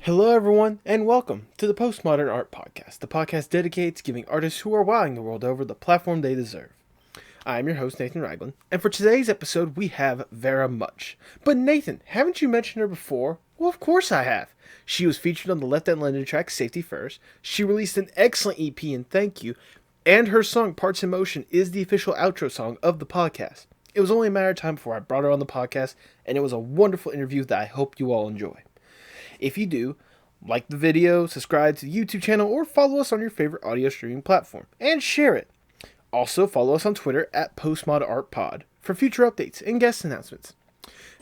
Hello, everyone, and welcome to the Postmodern Art Podcast, the podcast dedicated to giving artists who are wowing the world over the platform they deserve. I'm your host, Nathan Ragland, and for today's episode, we have Vera Much. But Nathan, haven't you mentioned her before? Well, of course I have. She was featured on the Left End London track Safety First. She released an excellent EP in Thank You, and her song Parts in Motion is the official outro song of the podcast. It was only a matter of time before I brought her on the podcast, and it was a wonderful interview that I hope you all enjoy. If you do, like the video, subscribe to the YouTube channel, or follow us on your favorite audio streaming platform, and share it. Also, follow us on Twitter at PostmodArtPod for future updates and guest announcements.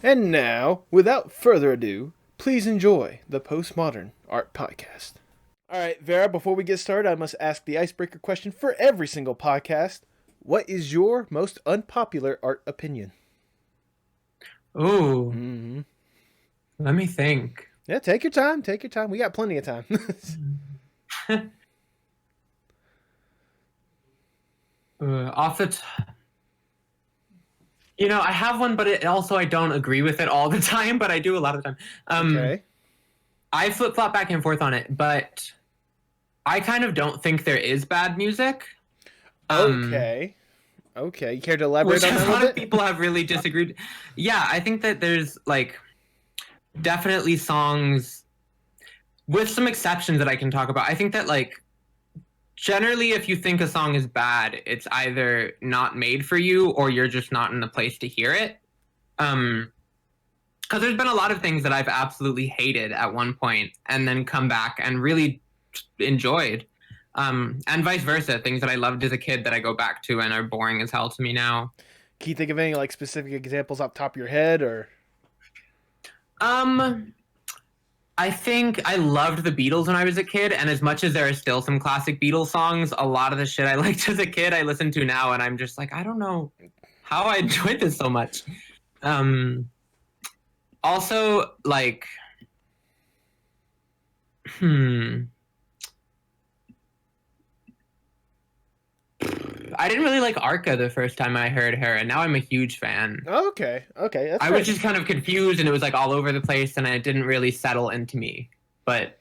And now, without further ado, please enjoy the Postmodern Art Podcast. Alright, Vera, before we get started, I must ask the icebreaker question for every single podcast. What is your most unpopular art opinion? Ooh. Let me think. Yeah, take your time. Take your time. We got plenty of time. Off it. I have one, but I don't agree with it all the time, but I do a lot of the time. Okay. I flip-flop back and forth on it, but I kind of don't think there is bad music. Okay. Okay. You care to elaborate Which on that a a lot little of bit? people have really disagreed. Yeah, I think that there's, definitely songs, with some exceptions that I can talk about. I think that, generally, if you think a song is bad, it's either not made for you or you're just not in the place to hear it. Because there's been a lot of things that I've absolutely hated at one point and then come back and really enjoyed. And vice versa, things that I loved as a kid that I go back to and are boring as hell to me now. Can you think of any specific examples off the top of your head, or? I think I loved the Beatles when I was a kid, and as much as there are still some classic Beatles songs, a lot of the shit I liked as a kid I listen to now, and I'm just like, I don't know how I enjoyed this so much. Also, I didn't really like Arca the first time I heard her, and now I'm a huge fan. Okay. Okay. That's I right. was just kind of confused, and it was all over the place, and it didn't really settle into me. But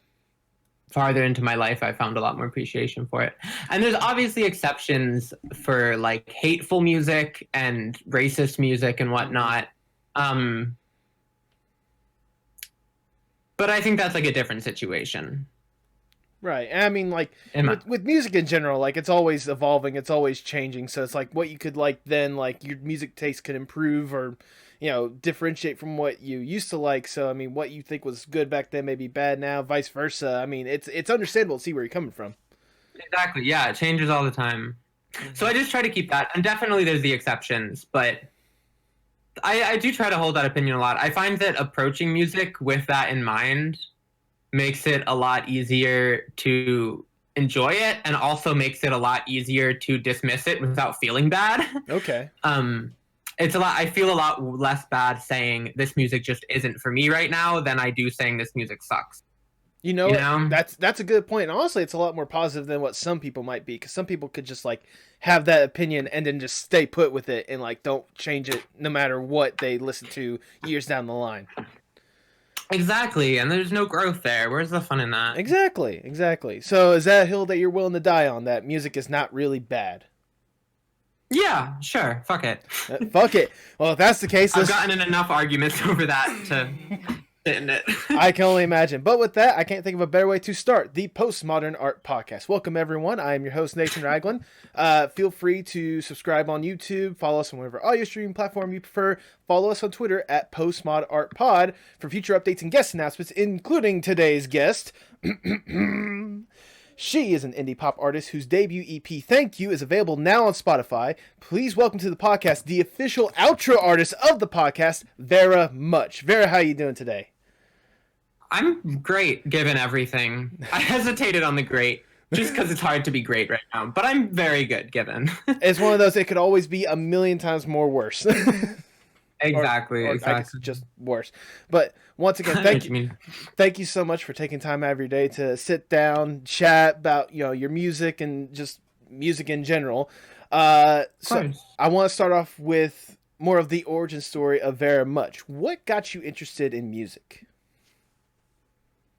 farther into my life, I found a lot more appreciation for it. And there's obviously exceptions for hateful music and racist music and whatnot. But I think that's a different situation. Right. And I mean, with music in general, it's always evolving, it's always changing. So it's what you could like then, your music taste could improve or, differentiate from what you used to like. So, I mean, what you think was good back then may be bad now, vice versa. I mean, it's understandable to see where you're coming from. Exactly. Yeah, it changes all the time. So I just try to keep that. And definitely there's the exceptions, but I do try to hold that opinion a lot. I find that approaching music with that in mind makes it a lot easier to enjoy it, and also makes it a lot easier to dismiss it without feeling bad. Okay. I feel a lot less bad saying this music just isn't for me right now than I do saying this music sucks. That's a good point. And honestly, it's a lot more positive than what some people might be, because some people could just have that opinion and then just stay put with it and don't change it no matter what they listen to years down the line. Exactly, and there's no growth there. Where's the fun in that? Exactly. So is that a hill that you're willing to die on, that music is not really bad? Yeah, sure. Fuck it. Fuck it. Well, if that's the case, I've gotten in enough arguments over that to sit in it. I can only imagine. But with that, I can't think of a better way to start the Postmodern Art Podcast. Welcome, everyone. I am your host, Nathan Ragland. Feel free to subscribe on YouTube, follow us on whatever audio streaming platform you prefer, follow us on Twitter at PostmodArtPod for future updates and guest announcements, including today's guest. She is an indie pop artist whose debut EP, Thank You, is available now on Spotify. Please welcome to the podcast the official outro artist of the podcast, Vera Much. Vera, how are you doing today? I'm great, given everything. I hesitated on the great, just because it's hard to be great right now. But I'm very good, given. It's one of those, it could always be a million times more worse. Exactly. I guess just worse. But once again, thank you so much for taking time out of your day to sit down, chat about your music and just music in general. So I want to start off with more of the origin story of Vera Much. What got you interested in music?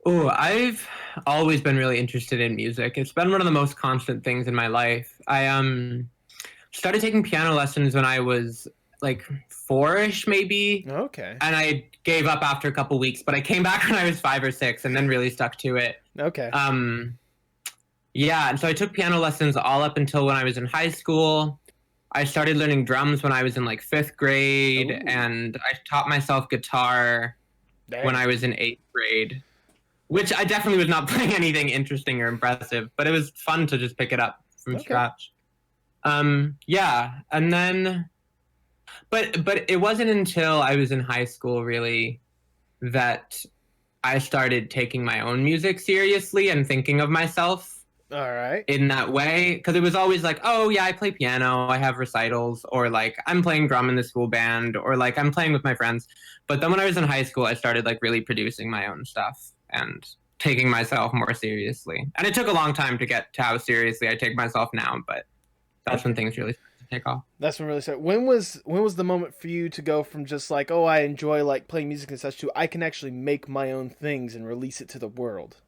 Oh, I've always been really interested in music. It's been one of the most constant things in my life. I started taking piano lessons when I was like four-ish maybe, Okay. and I gave up after a couple weeks, but I came back when I was five or six and then really stuck to it. Okay. Um, yeah, and so I took piano lessons all up until when I was in high school. I started learning drums when I was in like fifth grade, Ooh. and I taught myself guitar when Dang. I was in eighth grade, which I definitely was not playing anything interesting or impressive, but it was fun to just pick it up from Okay. scratch. Yeah, and then, but it wasn't until I was in high school really that I started taking my own music seriously and thinking of myself All right. in that way, because it was always like, oh yeah, I play piano, I have recitals, or like I'm playing drum in the school band, or like I'm playing with my friends. But then when I was in high school, I started like really producing my own stuff and taking myself more seriously. And it took a long time to get to how seriously I take myself now, but that's when Okay. things really started to take off. That's what really sad. When was the moment for you to go from just like, oh, I enjoy like playing music and such, to I can actually make my own things and release it to the world?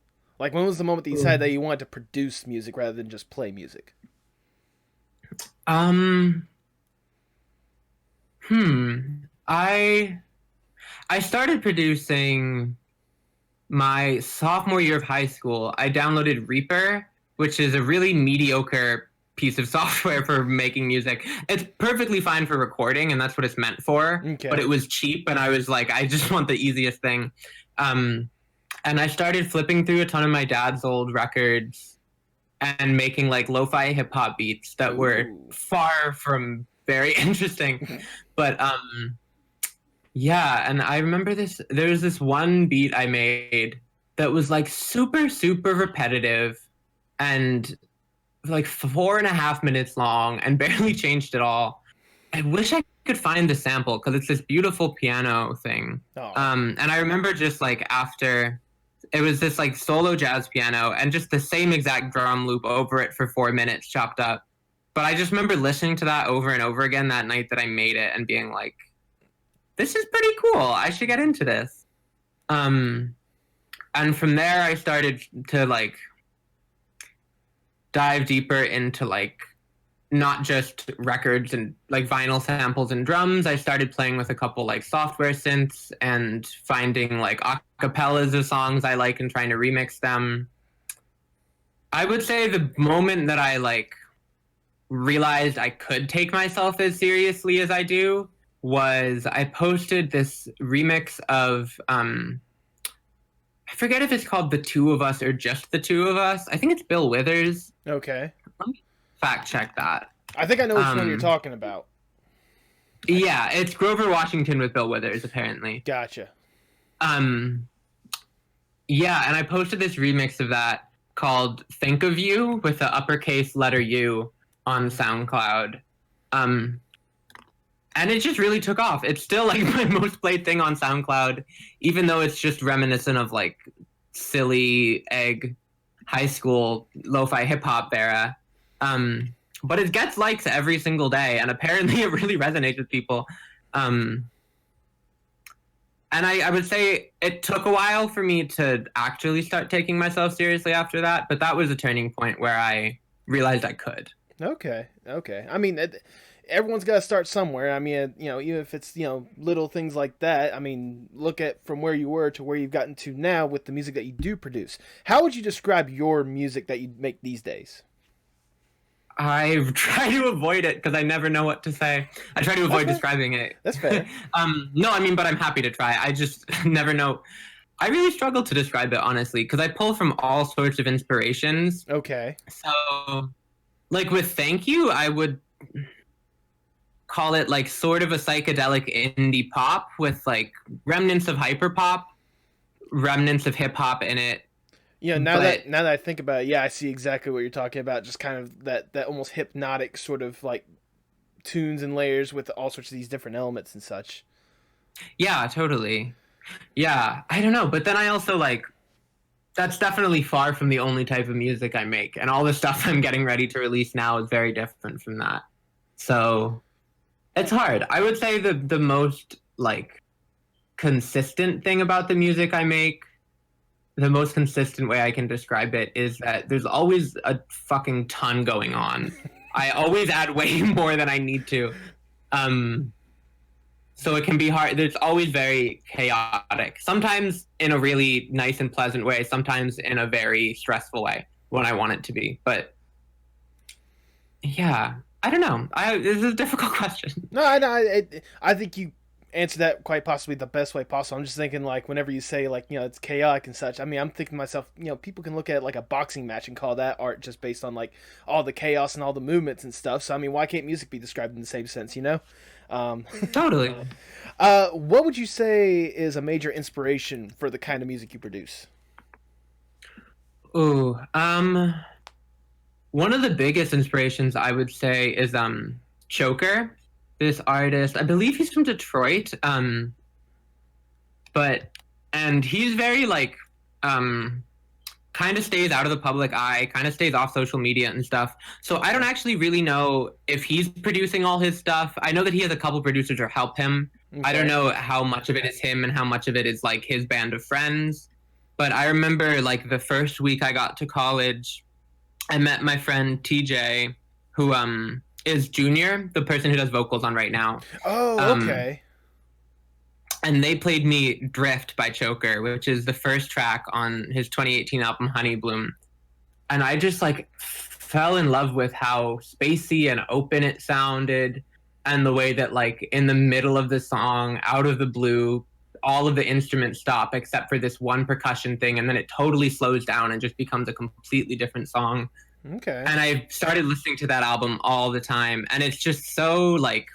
Like, when was the moment that you decided that you wanted to produce music rather than just play music? Um, hmm. I I started producing my sophomore year of high school. I downloaded Reaper, which is a really mediocre piece of software for making music. It's perfectly fine for recording, and that's what it's meant for. But Okay. it was cheap, and I was like, I just want the easiest thing. Um, and I started flipping through a ton of my dad's old records and making like lo-fi hip hop beats that were Ooh. far from very interesting. But yeah, and I remember this. There was this one beat I made that was like super, super repetitive and like 4.5 minutes long and barely changed at all. I wish I could find the sample because it's this beautiful piano thing. Oh. And I remember just like after it was this like solo jazz piano and just the same exact drum loop over it for 4 minutes chopped up. But I just remember listening to that over and over again that night that I made it and being like, this is pretty cool. I should get into this. Um, and from there, I started to like dive deeper into like not just records and like vinyl samples and drums. I started playing with a couple like software synths and finding like acapellas of songs I like and trying to remix them. I would say the moment that I like realized I could take myself as seriously as I do was I posted this remix of I forget if it's called The Two of Us or just The Two of Us. I think it's Bill Withers. Okay. Let me fact check that. I think I know which one you're Um talking about. yeah, it's Grover Washington with Bill Withers apparently. Gotcha. Um yeah, and I posted this remix of that called Think of You with the uppercase letter U on SoundCloud. Um and it just really took off. It's still like my most played thing on SoundCloud, even though it's just reminiscent of like silly egg high school lo-fi hip hop era. But it gets likes every single day, and apparently it really resonates with people. Um, and I would say it took a while for me to actually start taking myself seriously after that, but that was a turning point where I realized I could. Okay. Okay. I mean, everyone's got to start somewhere. I mean, even if it's little things like that. I mean, look at from where you were to where you've gotten to now with the music that you do produce. How would you describe your music that you make these days? I try to avoid it because I never know what to say. I try to That's avoid fair. describing it. That's fair. No, I mean, but I'm happy to try. I just never know. I really struggle to describe it honestly because I pull from all sorts of inspirations. Okay. So, like with Thank You, I would call it like sort of a psychedelic indie pop with like remnants of hyperpop, remnants of hip hop in it. Now But that I think about it, yeah, I see exactly what you're talking about. Just kind of that almost hypnotic sort of like tunes and layers with all sorts of these different elements and such. yeah, totally. Yeah, I don't know. But then I also like that's definitely far from the only type of music I make. And all the stuff I'm getting ready to release now is very different from that. So it's hard. I would say the most like consistent thing about the music I make the most consistent way I can describe it is that there's always a fucking ton going on. I always add way more than I need to. So it can be hard. It's always very chaotic. Sometimes in a really nice and pleasant way, sometimes in a very stressful way when I want it to be. But yeah, I don't know. This is a difficult question. No, I think you answered that quite possibly the best way possible. I'm just thinking, like, whenever you say, like, it's chaotic and such, I mean, I'm thinking to myself, people can look at, like, a boxing match and call that art just based on, like, all the chaos and all the movements and stuff. So, I mean, why can't music be described in the same sense, Totally. What would you say is a major inspiration for the kind of music you produce? Ooh, one of the biggest inspirations I would say is Choker, this artist. I believe he's from Detroit. And he's very like kind of stays out of the public eye, kind of stays off social media and stuff. So I don't actually really know if he's producing all his stuff. I know that he has a couple producers who help him. Okay. I don't know how much of it is him and how much of it is like his band of friends. But I remember like the first week I got to college, I met my friend TJ, who is Junior, the person who does vocals on Right Now. Oh, okay. And they played me Drift by Choker, which is the first track on his 2018 album Honey Bloom. And I just like fell in love with how spacey and open it sounded, and the way that like in the middle of the song, out of the blue, all of the instruments stop except for this one percussion thing, and then it totally slows down and just becomes a completely different song. Okay. And I started listening to that album all the time, and it's just so like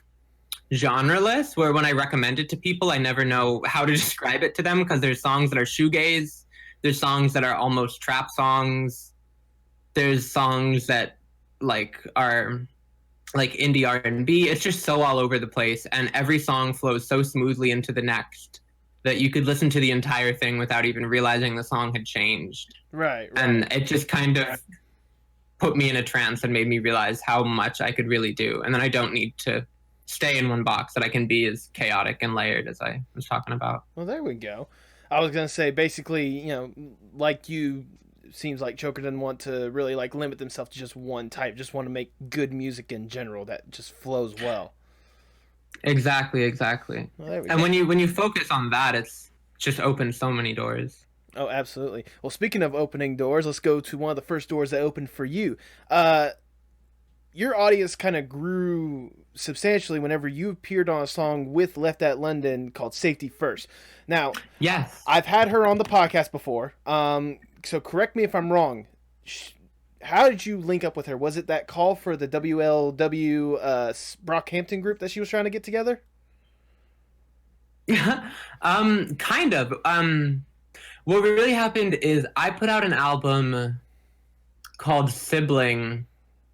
genreless, where when I recommend it to people, I never know how to describe it to them, because there's songs that are shoegaze, there's songs that are almost trap songs, there's songs that like are like indie R&B. It's just so all over the place, and every song flows so smoothly into the next that you could listen to the entire thing without even realizing the song had changed. Right. And it just kind of put me in a trance and made me realize how much I could really do, and then I don't need to stay in one box, that I can be as chaotic and layered as I was talking about. Well, there we go. I was gonna say, basically, like you, seems like Choker didn't want to really like limit themselves to just one type, just want to make good music in general that just flows well. Exactly. Well, there we and go. when you focus on that, it's just opened so many doors. Oh, absolutely. Well, speaking of opening doors, let's go to one of the first doors that opened for you. Your audience kind of grew substantially whenever you appeared on a song with Left at London called Safety First. Now, yes, I've had her on the podcast before, so correct me if I'm wrong. How did you link up with her? Was it that call for the WLW Brockhampton group that she was trying to get together? Kind of. What really happened is I put out an album called Sibling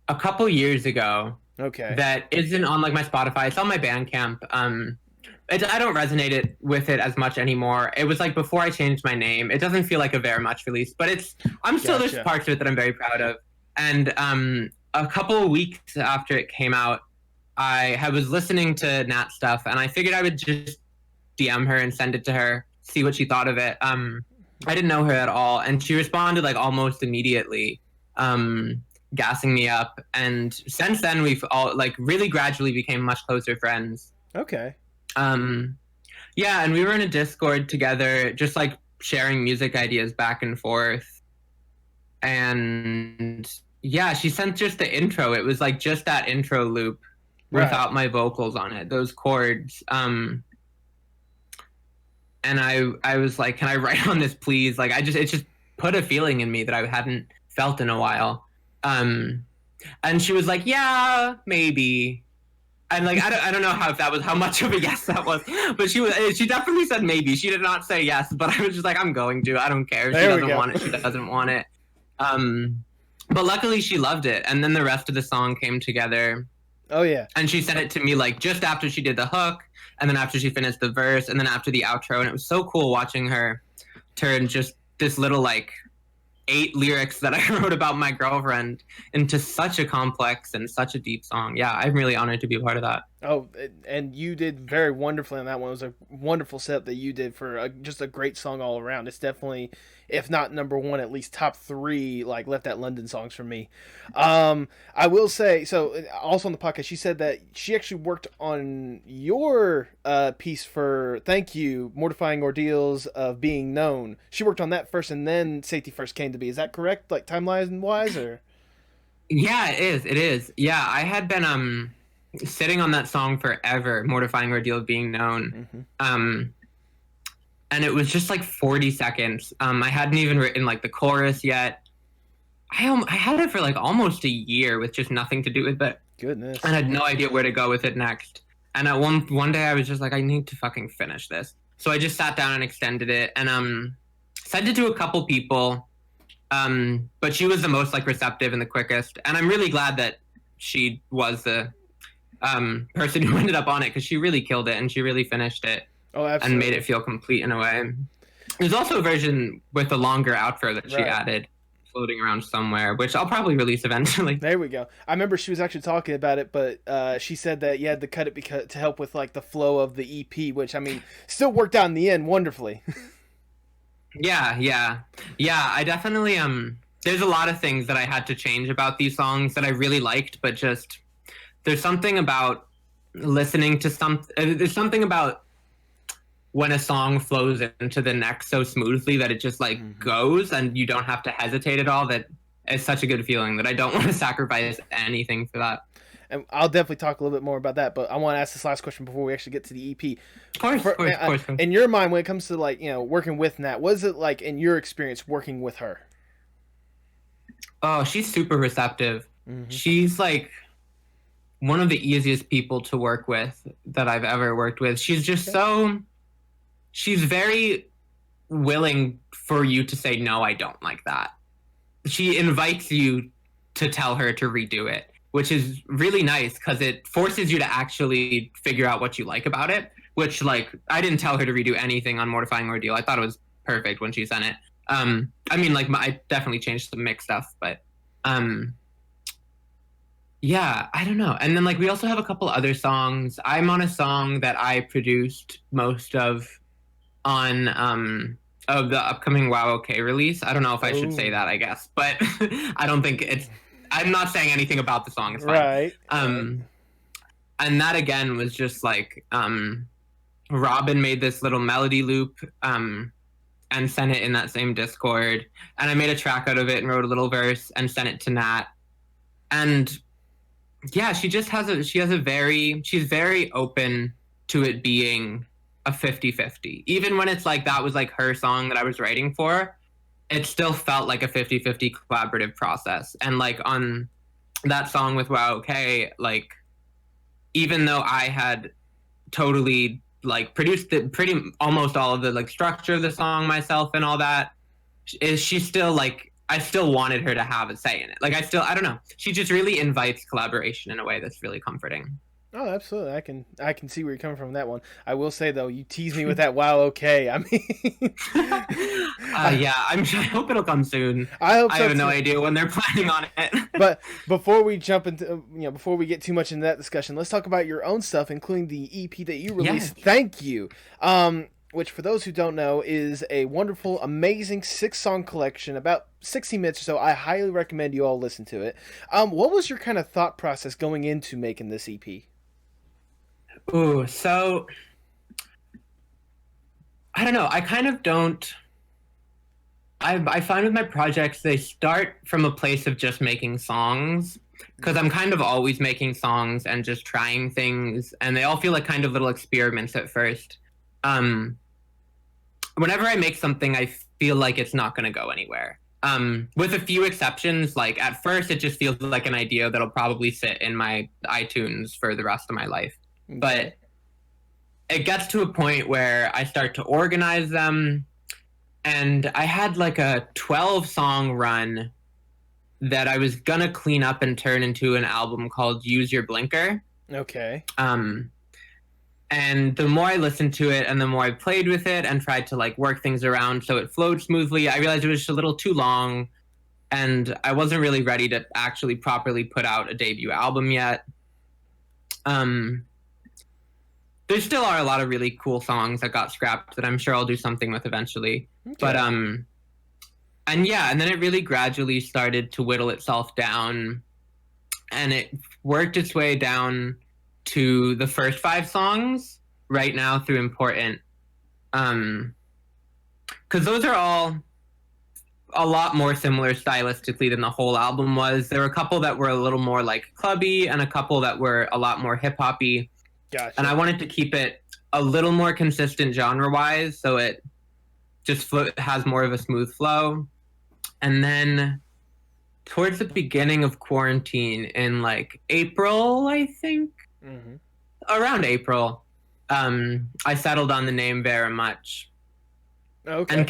a couple years ago. Okay. That isn't on like my Spotify. It's on my Bandcamp. I don't resonate with it as much anymore. It was like before I changed my name. It doesn't feel like a Vera Much release, but I'm still Gotcha. There's parts of it that I'm very proud of. And a couple of weeks after it came out, I was listening to Nat stuff, and I figured I would just DM her and send it to her, see what she thought of it. I didn't know her at all, and she responded like almost immediately, gassing me up. And since then, we've all like really gradually became much closer friends. Okay. Yeah, and we were in a Discord together, just like sharing music ideas back and forth. And yeah, she sent just the intro. It was like just that intro loop without my vocals on it, those chords. And I was like, can I write on this, please? Like, it just put a feeling in me that I hadn't felt in a while. And she was like, yeah, maybe. And like, I don't know how much of a yes that was, but she definitely said maybe. She did not say yes, but I was just like, I'm going to. I don't care. If she doesn't want it, she doesn't want it. But luckily she loved it, and then the rest of the song came together. Oh yeah. And she sent it to me like just after she did the hook, and then after she finished the verse, and then after the outro, and it was so cool watching her turn just this little like 8 lyrics that I wrote about my girlfriend into such a complex and such a deep song. Yeah, I'm really honored to be a part of that. Oh, and you did very wonderfully on that one. It was a wonderful setup that you did for just a great song all around. It's definitely, if not number one, at least top three, like Left That London songs for me. I will say, so also on the podcast, she said that she actually worked on your piece for Thank You, Mortifying Ordeals of Being Known. She worked on that first, and then Safety First came to be. Is that correct, like timeline wise, or? Yeah, it is. It is. Yeah, I had been sitting on that song forever, Mortifying Ordeal of Being Known. Mm-hmm. And it was just like 40 seconds. I hadn't even written like the chorus yet. I had it for like almost a year with just nothing to do with it. Goodness. And I had no idea where to go with it next. And at one day I was just like, I need to fucking finish this. So I just sat down and extended it and sent it to a couple people. But she was the most like receptive and the quickest. And I'm really glad that she was the person who ended up on it, because she really killed it and she really finished it. Oh, absolutely. And made it feel complete in a way. There's also a version with a longer outro that she added floating around somewhere, which I'll probably release eventually. There we go. I remember she was actually talking about it, but she said that you had to cut it because to help with like the flow of the EP, which I mean still worked out in the end wonderfully. Yeah. I definitely there's a lot of things that I had to change about these songs that I really liked, but just there's something about listening to there's something about when a song flows into the next so smoothly that it just like goes and you don't have to hesitate at all. That is such a good feeling that I don't want to sacrifice anything for that. And I'll definitely talk a little bit more about that, but I want to ask this last question before we actually get to the EP. Of course. In your mind, when it comes to like, working with Nat, what is it like in your experience working with her? Oh, she's super receptive. Mm-hmm. She's like one of the easiest people to work with that I've ever worked with. She's just she's very willing for you to say, no, I don't like that. She invites you to tell her to redo it, which is really nice because it forces you to actually figure out what you like about it, which like, I didn't tell her to redo anything on Mortifying Ordeal. I thought it was perfect when she sent it. I mean, like I definitely changed some mix stuff, but yeah, I don't know. And then like we also have a couple other songs. I'm on a song that I produced most of on of the upcoming Wow OK release. I don't know if I should say that, I guess, but I don't think I'm not saying anything about the song. It's fine. Right. And that again was just like Robin made this little melody loop and sent it in that same Discord, and I made a track out of it and wrote a little verse and sent it to Nat. And yeah, she's very open to it being a 50-50. Even when it's like that was like her song that I was writing for, it still felt like a 50-50 collaborative process. And like on that song with Wow OK, like even though I had totally like produced almost all of the like structure of the song myself and all that, she still like, I still wanted her to have a say in it. Like I don't know. She just really invites collaboration in a way that's really comforting. Oh, absolutely. I can see where you're coming from with that one. I will say though, you tease me with that Wow OK. I mean, yeah, I hope it'll come soon. I hope so. I have no idea when they're planning on it. But before we jump into, before we get too much into that discussion, let's talk about your own stuff, including the EP that you released. Yeah. Thank You. Which for those who don't know is a wonderful, amazing 6-song collection, about 60 minutes or so. I highly recommend you all listen to it. What was your kind of thought process going into making this EP? Ooh, so I don't know. I kind of don't. I find with my projects, they start from a place of just making songs, because I'm kind of always making songs and just trying things, and they all feel like kind of little experiments at first. Whenever I make something, I feel like it's not going to go anywhere. With a few exceptions, like at first it just feels like an idea that'll probably sit in my iTunes for the rest of my life. Okay. But it gets to a point where I start to organize them, and I had like a 12-song run that I was gonna clean up and turn into an album called Use Your Blinker. Okay. And the more I listened to it and the more I played with it and tried to like work things around so it flowed smoothly, I realized it was just a little too long, and I wasn't really ready to actually properly put out a debut album yet. there still are a lot of really cool songs that got scrapped that I'm sure I'll do something with eventually. Okay. But and yeah, and then it really gradually started to whittle itself down, and it worked its way down to the first 5 songs right now through Important. Because those are all a lot more similar stylistically than the whole album was. There were a couple that were a little more like clubby and a couple that were a lot more hip-hoppy. Gotcha. And I wanted to keep it a little more consistent genre-wise, so it just has more of a smooth flow. And then towards the beginning of quarantine in like April, I think, around April, I settled on the name Vera Much. Okay. And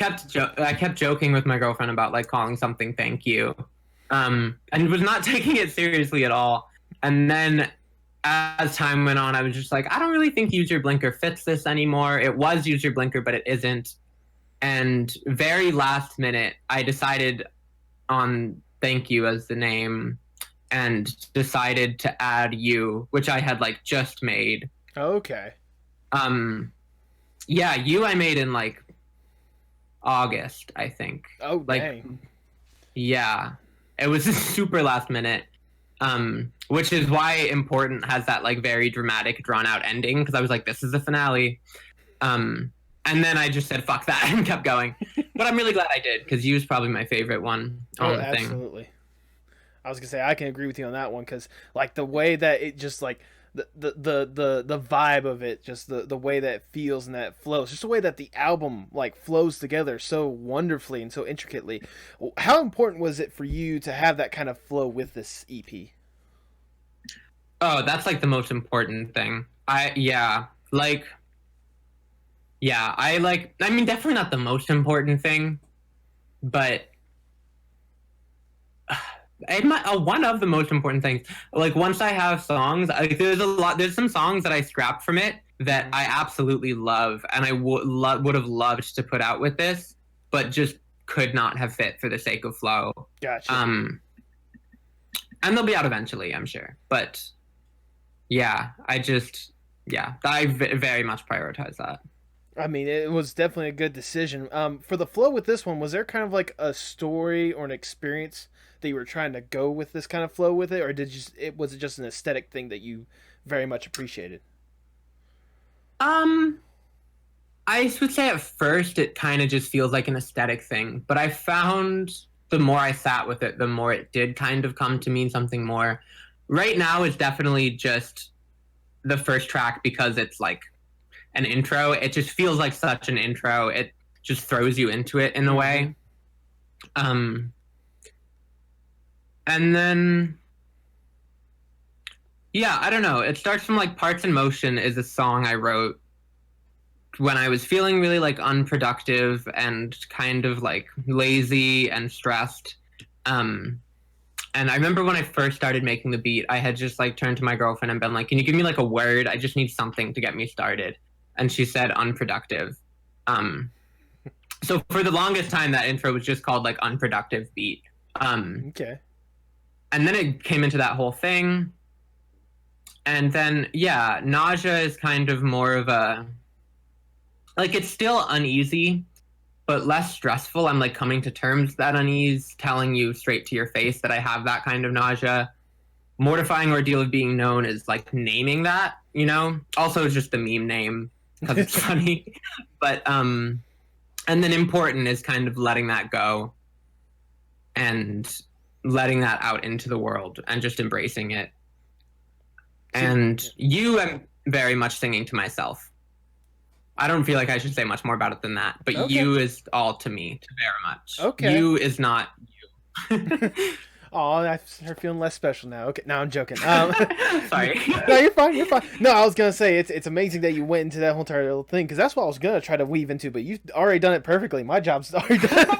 I kept joking with my girlfriend about like calling something Thank You, and was not taking it seriously at all. And then as time went on, I was just like, I don't really think Use Your Blinker fits this anymore. It was Use Your Blinker, but it isn't. And very last minute, I decided on Thank You as the name, and decided to add You, which I had like just made. Okay. Yeah, You I made in like August, I think. Oh, like, dang. Yeah, it was super last minute, which is why Important has that like very dramatic, drawn out ending, because I was like, this is the finale. And then I just said fuck that and kept going. But I'm really glad I did, because You is probably my favorite one on the thing. Absolutely. I was gonna say I can agree with you on that one, because like the way that it just like the vibe of it, just the way that it feels and that it flows, just the way that the album like flows together so wonderfully and so intricately. How important was it for you to have that kind of flow with this EP? Oh, that's like the most important thing. I mean, definitely not the most important thing, but one of the most important things. Like, once I have songs, there's some songs that I scrapped from it that I absolutely love, and I would have loved to put out with this, but just could not have fit for the sake of flow. Gotcha. And they'll be out eventually, I'm sure. But yeah, I very much prioritize that. I mean, it was definitely a good decision. For the flow with this one, was there kind of like a story or an experience that you were trying to go with this kind of flow with it, or was it just an aesthetic thing that you very much appreciated? I would say at first it kind of just feels like an aesthetic thing, but I found the more I sat with it, the more it did kind of come to mean something more. Right now, it's definitely just the first track, because it's like an intro. It just feels like such an intro. It just throws you into it in a way. And then, yeah, I don't know. It starts from like Parts in Motion is a song I wrote when I was feeling really like unproductive and kind of like lazy and stressed. And I remember when I first started making the beat, I had just like turned to my girlfriend and been like, can you give me like a word? I just need something to get me started. And she said unproductive. So for the longest time, that intro was just called like Unproductive Beat. Okay. And then it came into that whole thing. And then, yeah, Nausea is kind of more of a, like, it's still uneasy, but less stressful. I'm like coming to terms with that unease, telling you straight to your face that I have that kind of nausea. Mortifying Ordeal of Being Known is like naming that, you know? Also, it's just the meme name because it's funny. But, and then Important is kind of letting that go and letting that out into the world and just embracing it. And You, I'm very much singing to myself. I don't feel like I should say much more about it than that, but okay. You is all to me, to Vera Much. Okay. You is not you. Oh, I start feeling less special now. Okay, no, I'm joking. Sorry. No, you're fine. You're fine. No, I was gonna say it's amazing that you went into that whole entire little thing, because that's what I was gonna try to weave into, but you've already done it perfectly. My job's already done.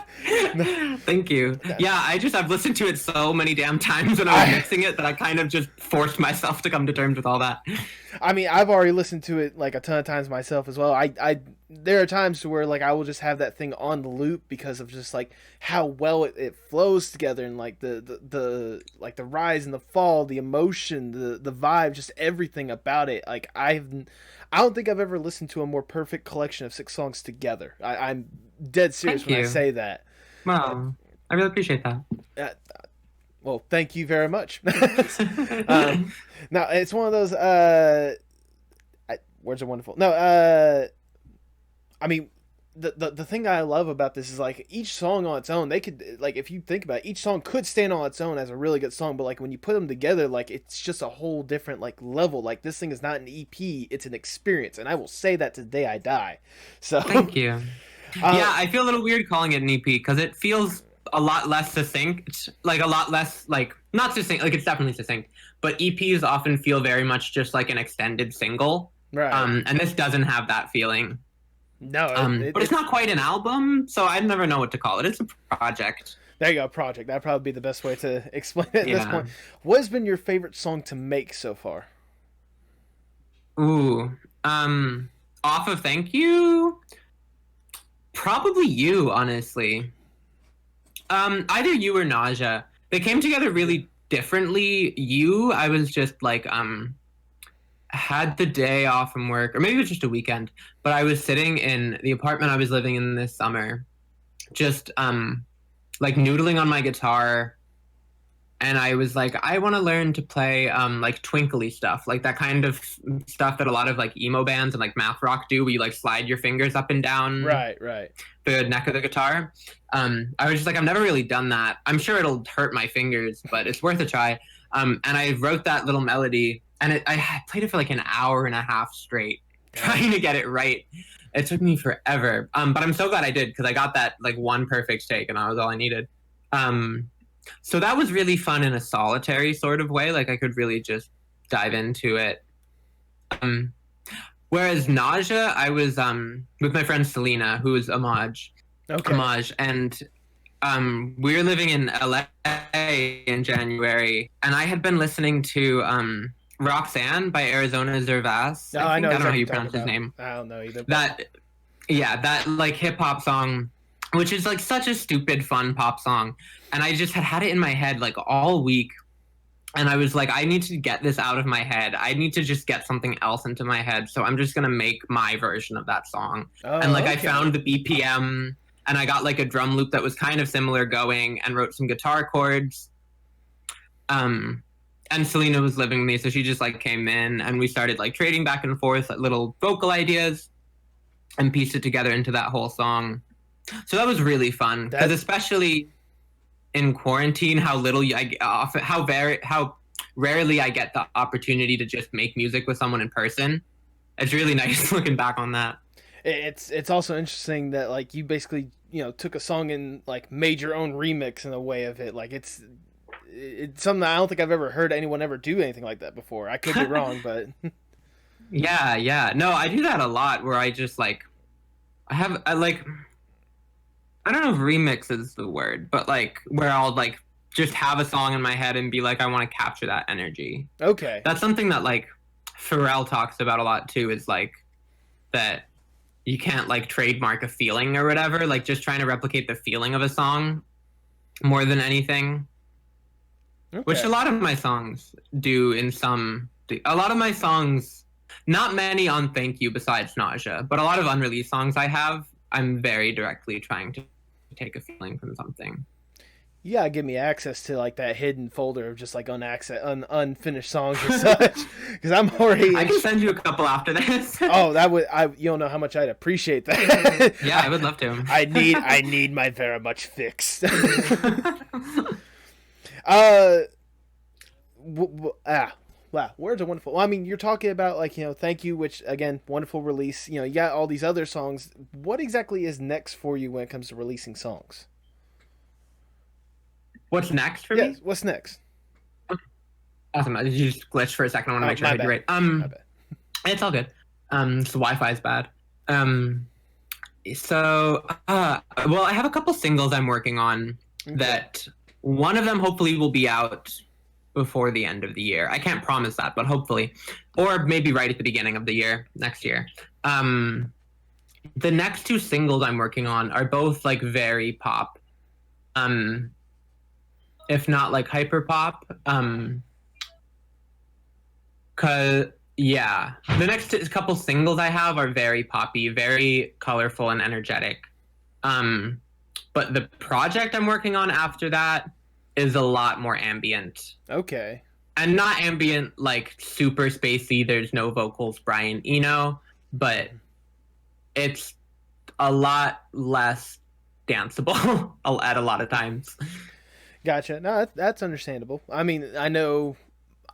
No. Thank you. Yeah, I've listened to it so many damn times when I was mixing it that I kind of just forced myself to come to terms with all that. I mean, I've already listened to it like a ton of times myself as well. I there are times to where like I will just have that thing on the loop because of just like how well it flows together, and like the like the rise and the fall, the emotion, the vibe, just everything about it. Like I don't think I've ever listened to a more perfect collection of 6 songs together. I'm dead serious Thank when I you. say that. Well, I really appreciate that. Uh, well, thank you very much. Now it's one of those words are wonderful. No, I mean, the thing I love about this is like each song on its own, they could like if you think about it, each song could stand on its own as a really good song, but like when you put them together, like it's just a whole different like level. Like this thing is not an EP, it's an experience, and I will say that to the day I die. So Thank you. Yeah, I feel a little weird calling it an EP because it feels a lot less succinct, like a lot less like not succinct, like it's definitely succinct, but EPs often feel very much just like an extended single. right, And this doesn't have that feeling. no, But it's not quite an album, so I never know what to call it. It's a project. there you go, project. That'd probably be the best way to explain it at this Yeah. point. What has been your favorite song to make so far? Ooh. Off of Thank You? Probably You, honestly. Either You or Nausea. They came together really differently. You, I was just like, had the day off from work, or maybe it was just a weekend, but I was sitting in the apartment I was living in this summer, just like noodling on my guitar, and I was like, I want to learn to play like twinkly stuff, like that kind of stuff that a lot of like emo bands and like math rock do, where you like slide your fingers up and down Right. the neck of the guitar. I was just like, I've never really done that. I'm sure it'll hurt my fingers, but it's worth a try. And I wrote that little melody, and I played it for like an hour and a half straight, trying to get it right. It took me forever. But I'm so glad I did, because I got that like one perfect take, and that was all I needed. So that was really fun in a solitary sort of way. Like I could really just dive into it. Whereas Nausea, I was with my friend Selena, who is Homage, and we were living in LA in January, and I had been listening to Roxanne by Arizona Zervas. I know. I don't know how you pronounce his name. I don't know either. That like hip hop song, which is like such a stupid fun pop song, and I just had it in my head like all week, and I was like, I need to get this out of my head. I need to just get something else into my head, so I'm just gonna make my version of that song. And like I found the BPM, and I got like a drum loop that was kind of similar going, and wrote some guitar chords. And Selena was living with me, so she just like came in, and we started like trading back and forth like, little vocal ideas, and pieced it together into that whole song. So that was really fun, because especially in quarantine, how rarely I get the opportunity to just make music with someone in person. It's really nice looking back on that. It's also interesting that like you basically took a song and like made your own remix in a way of it. Like it's something I don't think I've ever heard anyone ever do anything like that before. I could be wrong, but yeah. No, I do that a lot, where I just like I don't know if remix is the word, but like where I'll like just have a song in my head and be like, I want to capture that energy. Okay. That's something that like Pharrell talks about a lot too, is like that you can't like trademark a feeling or whatever, like just trying to replicate the feeling of a song more than anything. Okay. Which a lot of my songs do a lot of my songs, not many on Thank You besides Nausea, but a lot of unreleased songs I'm very directly trying to take a feeling from something. You gotta give me access to like that hidden folder of just like unfinished songs or such, because I'm already. I can send you a couple after this. Oh, you don't know how much I'd appreciate that. Yeah, I would love to. I need my Vera Much fixed. Wow, words are wonderful. Well, I mean, you're talking about like Thank You, which again, wonderful release. You got all these other songs. What exactly is next for you when it comes to releasing songs? What's next for me? What's next? Awesome. Did you just glitch for a second? I want to make sure I heard you right. My bad. It's all good. The Wi-Fi is bad. So, well, I have a couple singles I'm working on that one of them hopefully will be out before the end of the year. I can't promise that, but hopefully. Or maybe right at the beginning of the year, next year. the next two singles I'm working on are both like very pop, if not like hyper pop. Cause yeah, the next couple singles I have are very poppy, very colorful and energetic. But the project I'm working on after that is a lot more ambient. Okay. And not ambient like super spacey, there's no vocals, Brian Eno, but it's a lot less danceable at a lot of times. Gotcha. No, that's understandable. I mean, I know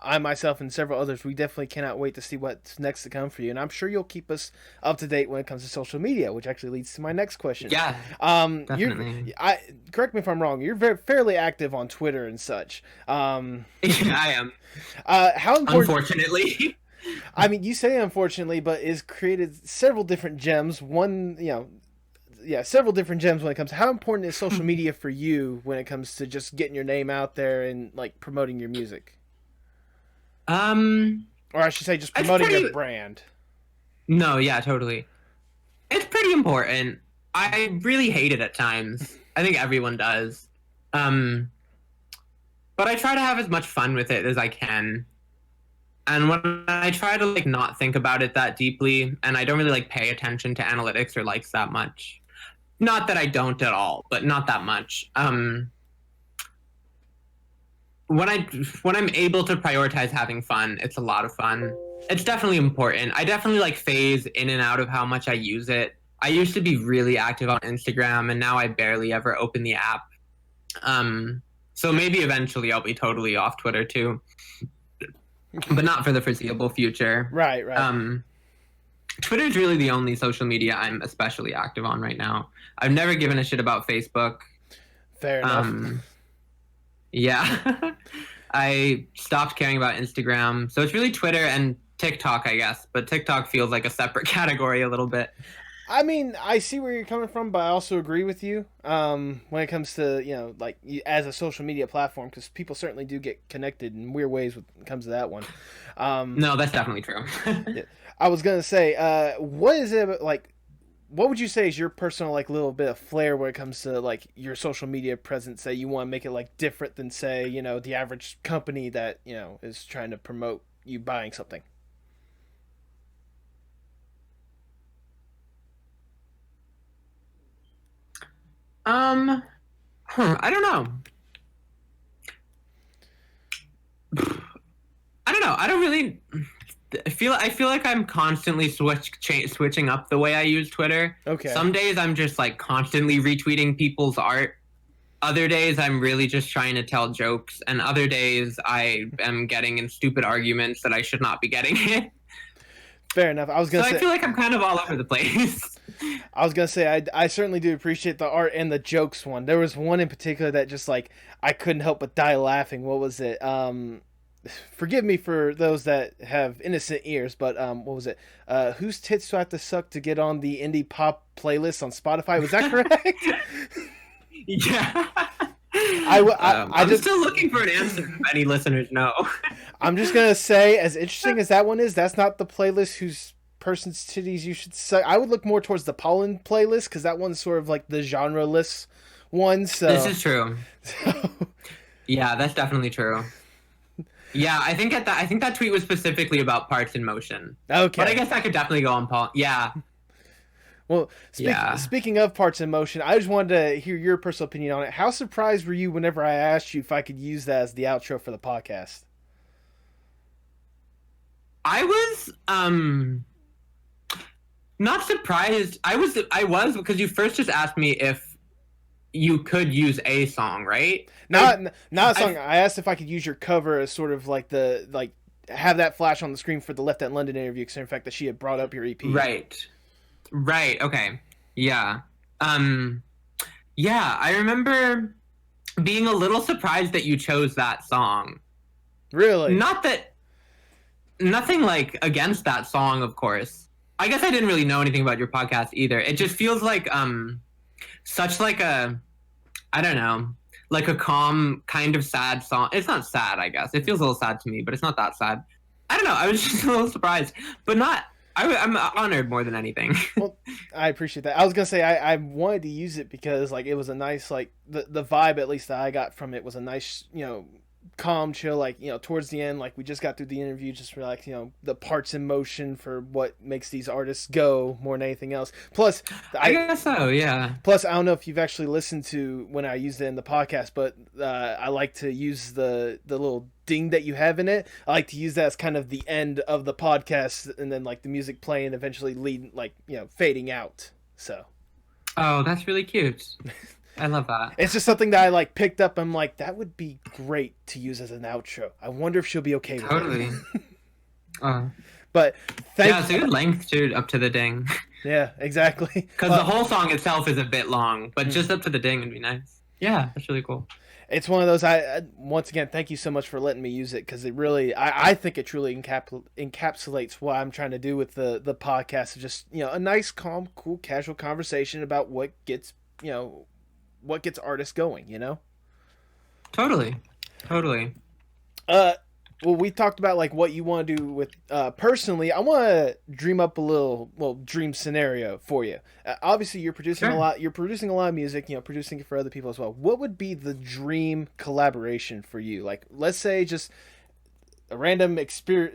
I myself and several others, we definitely cannot wait to see what's next to come for you, and I'm sure you'll keep us up to date when it comes to social media, which actually leads to my next question. Yeah, definitely. Correct me if I'm wrong. You're fairly active on Twitter and such. I am. How important? Unfortunately. I mean, you say unfortunately, but is created several different gems. One, several different gems when it comes to how important is social media for you when it comes to just getting your name out there and like promoting your music. Or I should say, just promoting your brand. No, yeah, totally. It's pretty important. I really hate it at times. I think everyone does. But I try to have as much fun with it as I can. And when I try to like not think about it that deeply, and I don't really like pay attention to analytics or likes that much. Not that I don't at all, but not that much. When I'm able to prioritize having fun, it's a lot of fun. It's definitely important. I definitely like phase in and out of how much I use it. I used to be really active on Instagram, and now I barely ever open the app. So maybe eventually I'll be totally off Twitter too, but not for the foreseeable future. Right. Twitter is really the only social media I'm especially active on right now. I've never given a shit about Facebook. Fair enough. Yeah. I stopped caring about Instagram. So it's really Twitter and TikTok, I guess. But TikTok feels like a separate category a little bit. I mean, I see where you're coming from, but I also agree with you when it comes to, like, as a social media platform, because people certainly do get connected in weird ways when it comes to that one. No, that's definitely true. I was going to say, what is it, like, what would you say is your personal, like, little bit of flair when it comes to, like, your social media presence that you want to make it, like, different than, say, the average company that, is trying to promote you buying something? I don't know. I don't really I feel like I'm constantly switching up the way I use Twitter. Okay. Some days I'm just like constantly retweeting people's art. Other days I'm really just trying to tell jokes, and other days I am getting in stupid arguments that I should not be getting in. Fair enough. I feel like I'm kind of all over the place. I was gonna say I certainly do appreciate the art and the jokes one. There was one in particular that just like I couldn't help but die laughing. What was it? Forgive me for those that have innocent ears, but what was it? Whose tits do I have to suck to get on the indie pop playlist on Spotify? Was that correct? Yeah. I'm just still looking for an answer if any listeners know. I'm just gonna say, as interesting as that one is, that's not the playlist whose person's titties you should suck. I would look more towards the pollen playlist because that one's sort of like the genre-less one. So this is true. Yeah, that's definitely true. Yeah, I think that tweet was specifically about Parts in Motion. Okay, but I guess I could definitely go on Paul. Yeah. Well, speaking of Parts in Motion, I just wanted to hear your personal opinion on it. How surprised were you whenever I asked you if I could use that as the outro for the podcast? I was not surprised. I was because you first just asked me if you could use a song, right? Not a song. I asked if I could use your cover as sort of like have that flash on the screen for the Left at London interview, considering the fact that she had brought up your EP. Right. Okay. Yeah. Yeah. I remember being a little surprised that you chose that song. Really? Nothing like against that song, of course. I guess I didn't really know anything about your podcast either. It just feels like such like a, I don't know, like a calm kind of sad song. It's not sad, I guess. It feels a little sad to me, but it's not that sad. I don't know. I was just a little surprised, but I'm honored more than anything. Well, I appreciate that. I was gonna say I wanted to use it because like it was a nice like the vibe at least that I got from it was a nice calm chill like towards the end like we just got through the interview just for like the parts in motion for what makes these artists go more than anything else. Plus, I guess so. Yeah. Plus, I don't know if you've actually listened to when I used it in the podcast, but I like to use the little ding that you have in it. I like to use that as kind of the end of the podcast, and then like the music playing, eventually leading like fading out. So. Oh, that's really cute. I love that. It's just something that I like picked up. I'm like, that would be great to use as an outro. I wonder if she'll be okay with it. Totally. But yeah, it's a good length too, up to the ding. Yeah, exactly. Because the whole song itself is a bit long, but just up to the ding would be nice. Yeah, that's really cool. It's one of those. I once again thank you so much for letting me use it because it really, I think it truly encapsulates what I'm trying to do with the podcast. Just a nice, calm, cool, casual conversation about what gets what gets artists going. Totally. Well, we talked about like what you want to do with personally. I want to dream up a little dream scenario for you. Obviously, you're producing a lot. You're producing a lot of music. Producing it for other people as well. What would be the dream collaboration for you? Like, let's say just a random experience.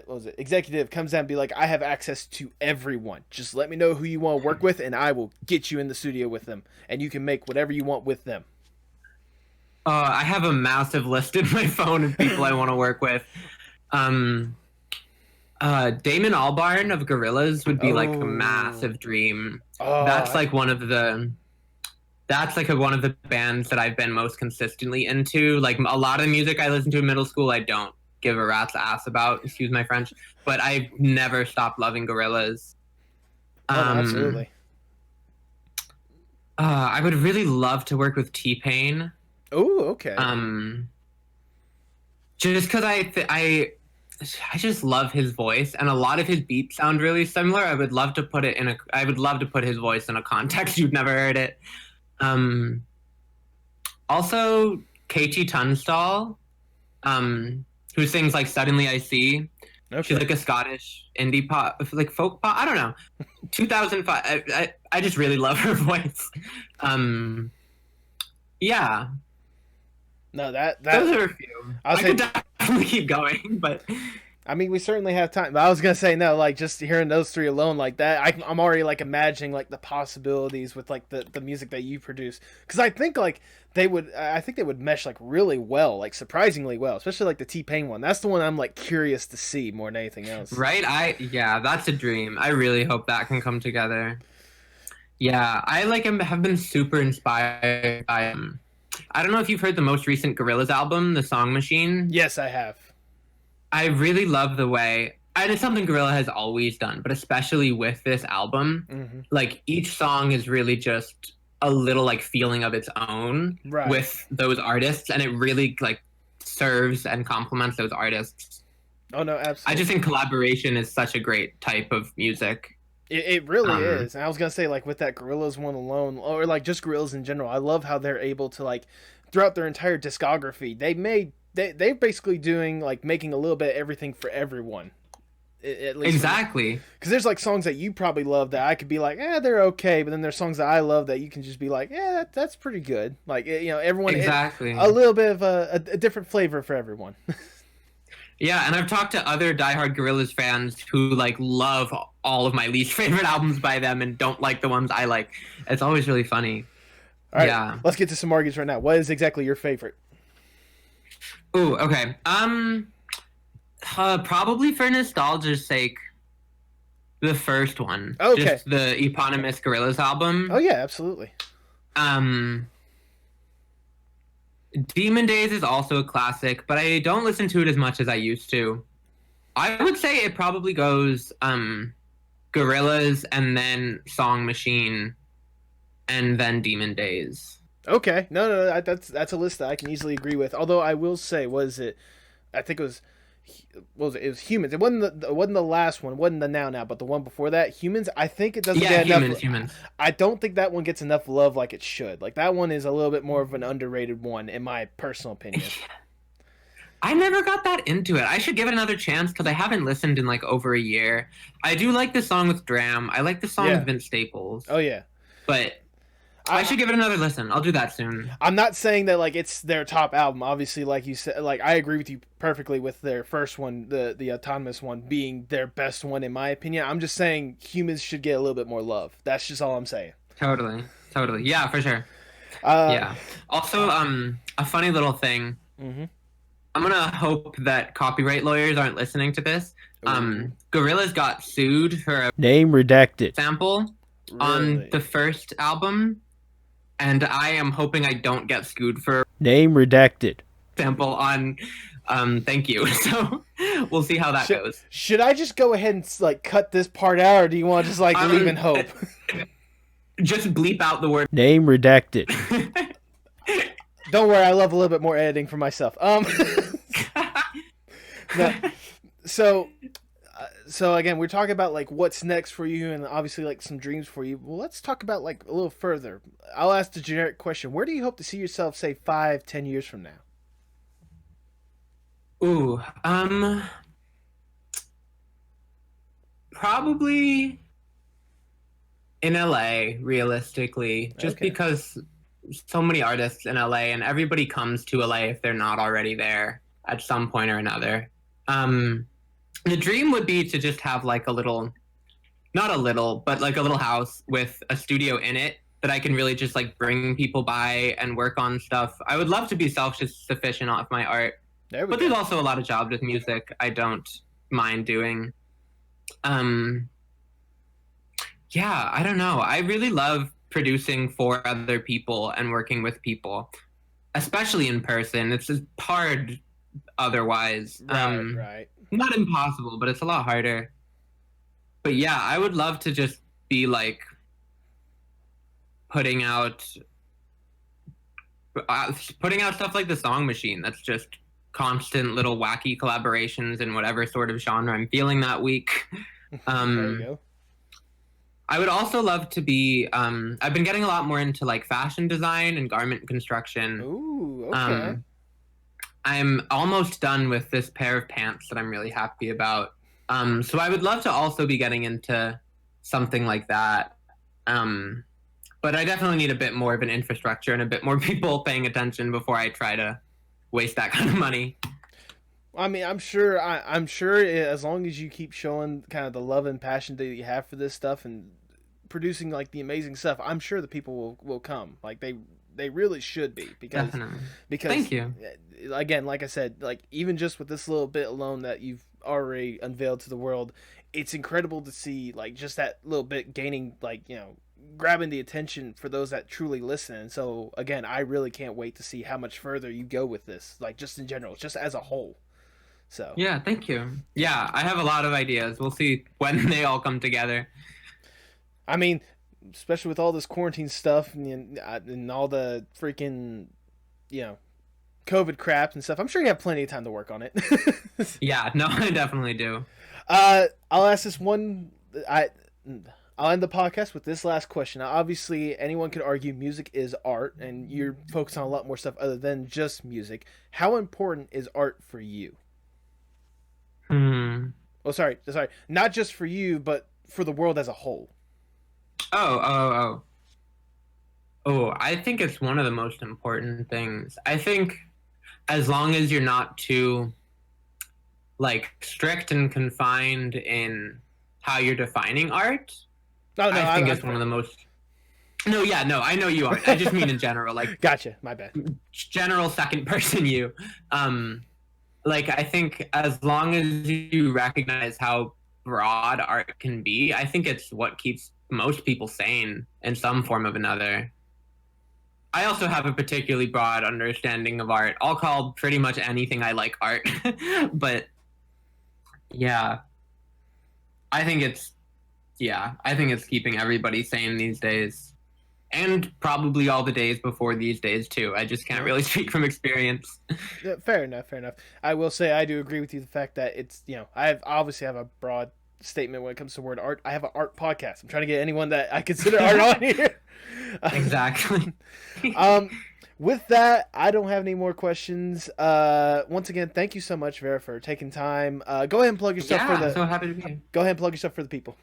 What was it? Executive comes out and be like, I have access to everyone. Just let me know who you want to work with, and I will get you in the studio with them, and you can make whatever you want with them. I have a massive list in my phone of people I want to work with. Damon Albarn of Gorillaz would be like a massive dream. That's like one of the bands that I've been most consistently into. Like a lot of the music I listened to in middle school, I don't give a rat's ass about, excuse my French, but I've never stopped loving Gorillaz. Absolutely. I would really love to work with T-Pain. Oh, okay. Just because I just love his voice, and a lot of his beats sound really similar. I would love to put his voice in a context you've never heard it. Also, Katie Tunstall, who sings like "Suddenly I See." Okay. She's like a Scottish indie pop, like folk pop. I don't know. 2005. I just really love her voice. Yeah. No, that those are a few. I could definitely keep going, but I mean, we certainly have time. But I was gonna say no, like just hearing those three alone, like that, I'm already like imagining like the possibilities with like the music that you produce, because I think like they would mesh like really well, like surprisingly well, especially like the T-Pain one. That's the one I'm like curious to see more than anything else. Right? That's a dream. I really hope that can come together. Yeah, I have been super inspired by I don't know if you've heard the most recent Gorillaz album, The Song Machine. Yes, I have. I really love the way, and it's something Gorillaz has always done, but especially with this album, like each song is really just a little like feeling of its own with those artists, and it really like serves and complements those artists. Oh no, absolutely. I just think collaboration is such a great type of music. It really is. And I was gonna say like with that Gorillaz one alone, or like just Gorillaz in general, I love how they're able to like throughout their entire discography, they're basically doing like making a little bit of everything for everyone. At least exactly. Because there's like songs that you probably love that I could be like, they're okay, but then there's songs that I love that you can just be like, that's pretty good. Like everyone exactly a little bit of a different flavor for everyone. Yeah, and I've talked to other diehard Gorillaz fans who like love all of my least favorite albums by them and don't like the ones I like. It's always really funny. All right, let's get to some arguments right now. What is exactly your favorite? Ooh, okay. Probably for nostalgia's sake, the first one. Okay. Just the eponymous Gorillaz album. Oh yeah, absolutely. Demon Days is also a classic, but I don't listen to it as much as I used to. I would say it probably goes Gorillaz and then Song Machine and then Demon Days. Okay. No, that's a list that I can easily agree with. Although I will say, I think it was Humans. It wasn't the last one. It wasn't the Now, but the one before that, Humans. I think it doesn't get enough. Humans. I don't think that one gets enough love like it should. Like that one is a little bit more of an underrated one, in my personal opinion. I never got that into it. I should give it another chance because I haven't listened in like over a year. I do like the song with Dram. I like the song Yeah. with Vince Staples. Oh yeah. But I should give it another listen. I'll do that soon. I'm not saying that like it's their top album. Obviously, like you said, like I agree with you perfectly with their first one, the autonomous one being their best one in my opinion. I'm just saying humans should get a little bit more love. That's just all I'm saying. Totally. Yeah, for sure. Uh, Yeah. Also, a funny little thing. Mm-hmm. I'm gonna hope that copyright lawyers aren't listening to this. Gorillaz got sued for a name redacted sample on the first album, and I am hoping I don't get sued for name redacted sample on. Thank you. So we'll see how that goes. Should I just go ahead and like cut this part out, or do you want to just like leave in hope? Just bleep out the word name redacted. Don't worry, I love a little bit more editing for myself. No, so again, we're talking about like what's next for you, and obviously like some dreams for you. Well, let's talk about like a little further. I'll ask the generic question: where do you hope to see yourself, say, 5-10 years from now? Ooh, probably in LA, realistically, just because so many artists in LA and everybody comes to LA if they're not already there at some point or another. The dream would be to just have like a little, not a little, but like a little house with a studio in it that I can really just like bring people by and work on stuff. I would love to be self-sufficient off my art, but there's also a lot of jobs with music I don't mind doing. Yeah, I don't know. I really love producing for other people and working with people, especially in person. It's just hard otherwise. Right. Not impossible, but it's a lot harder. But yeah, I would love to just be like putting out stuff like the Song Machine. That's just constant little wacky collaborations in whatever sort of genre I'm feeling that week. There you go. I would also love to be, I've been getting a lot more into like fashion design and garment construction. Ooh, okay. I'm almost done with this pair of pants that I'm really happy about. So I would love to also be getting into something like that. But I definitely need a bit more of an infrastructure and a bit more people paying attention before I try to waste that kind of money. I mean, I'm sure as long as you keep showing kind of the love and passion that you have for this stuff and producing like the amazing stuff, I'm sure the people will come. Like they really should be because Thank you. Again, like I said, like even just with this little bit alone that you've already unveiled to the world, it's incredible to see like just that little bit gaining like, you know, grabbing the attention for those that truly listen. And so again, I really can't wait to see how much further you go with this, like just in general, just as a whole. So yeah, thank you. Yeah, I have a lot of ideas. We'll see when they all come together. I mean, especially with all this quarantine stuff and all the freaking, you know, COVID crap and stuff, I'm sure you have plenty of time to work on it. Yeah, no, I definitely do. I'll ask this one. I'll end the podcast with this last question. Now, obviously, anyone could argue music is art, and you're focused on a lot more stuff other than just music. How important is art for you? Well, sorry, not just for you, but for the world as a whole. Oh, I think it's one of the most important things. I think as long as you're not too like strict and confined in how you're defining art, I think it's one of the most. No, yeah, no, I know you aren't. I just mean in general, like. Gotcha. My bad. General second person you. Like, I think as long as you recognize how broad art can be, I think it's what keeps most people sane in some form of another. I also have a particularly broad understanding of art. I'll call pretty much anything I like art. But yeah, I think it's keeping everybody sane these days. And probably all the days before these days, too. I just can't really speak from experience. Yeah, fair enough. I will say I do agree with you the fact that it's, you know, I obviously have a broad statement when it comes to word art. I have an art podcast. I'm trying to get anyone that I consider art on here. Exactly. with that, I don't have any more questions. Once again, thank you so much, Vera, for taking time. Go ahead and plug yourself for the. I'm so happy to be here. Go ahead and plug yourself for the people.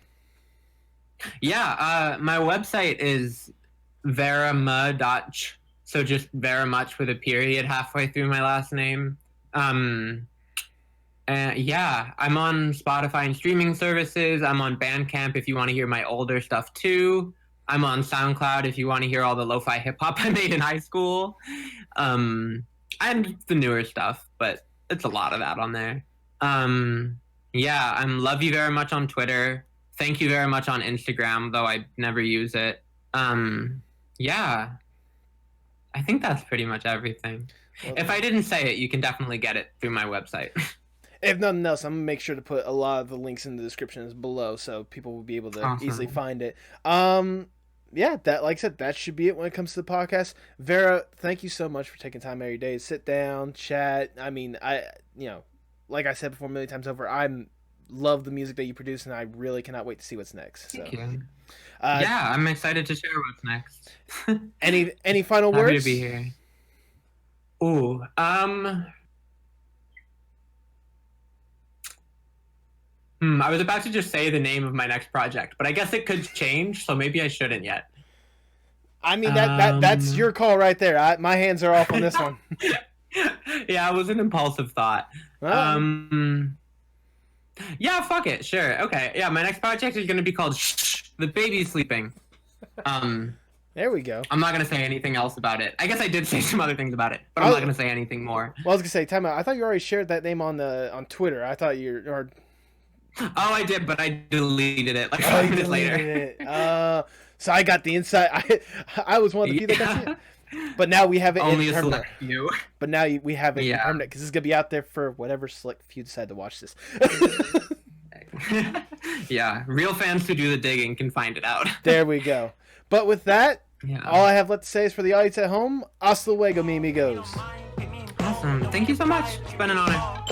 Yeah, my website is Much. So just Vera Much with a period halfway through my last name. Yeah, I'm on Spotify and streaming services. I'm on Bandcamp if you want to hear my older stuff too. I'm on SoundCloud if you want to hear all the lo-fi hip-hop I made in high school. And the newer stuff, but it's a lot of that on there. Yeah, I'm love you very much on Twitter. Thank you very much on Instagram, though I never use it. Yeah, I think that's pretty much everything. Well, if I didn't say it, you can definitely get it through my website. If nothing else, I'm going to make sure to put a lot of the links in the descriptions below so people will be able to easily find it. Yeah, that, like I said, that should be it when it comes to the podcast. Vera, thank you so much for taking time every day to sit down, chat. I mean, like I said before a million times over, I love the music that you produce, and I really cannot wait to see what's next. So. Thank you. Yeah, I'm excited to share what's next. Any final words? Happy to be here. Ooh, I was about to just say the name of my next project, but I guess it could change, so maybe I shouldn't yet. I mean, that's your call right there. My hands are off on this one. Yeah, it was an impulsive thought. Yeah, fuck it. Sure. Okay. Yeah, my next project is going to be called Shh, The Baby's Sleeping. There we go. I'm not going to say anything else about it. I guess I did say some other things about it, but I'm not going to say anything more. Well, I was going to say, time out. I thought you already shared that name on Twitter. I thought or oh, I did, but I deleted it like 5 minutes later. So I got the inside. I was one of the few that got it. But now we have it only in a select few. But now we have it in permanent because it's gonna be out there for whatever select few decide to watch this. Yeah, real fans who do the digging can find it out. There we go. But with that, all I have left to say is for the audience at home, hasta luego, mi amigos. Awesome. Thank you so much. It's been an honor.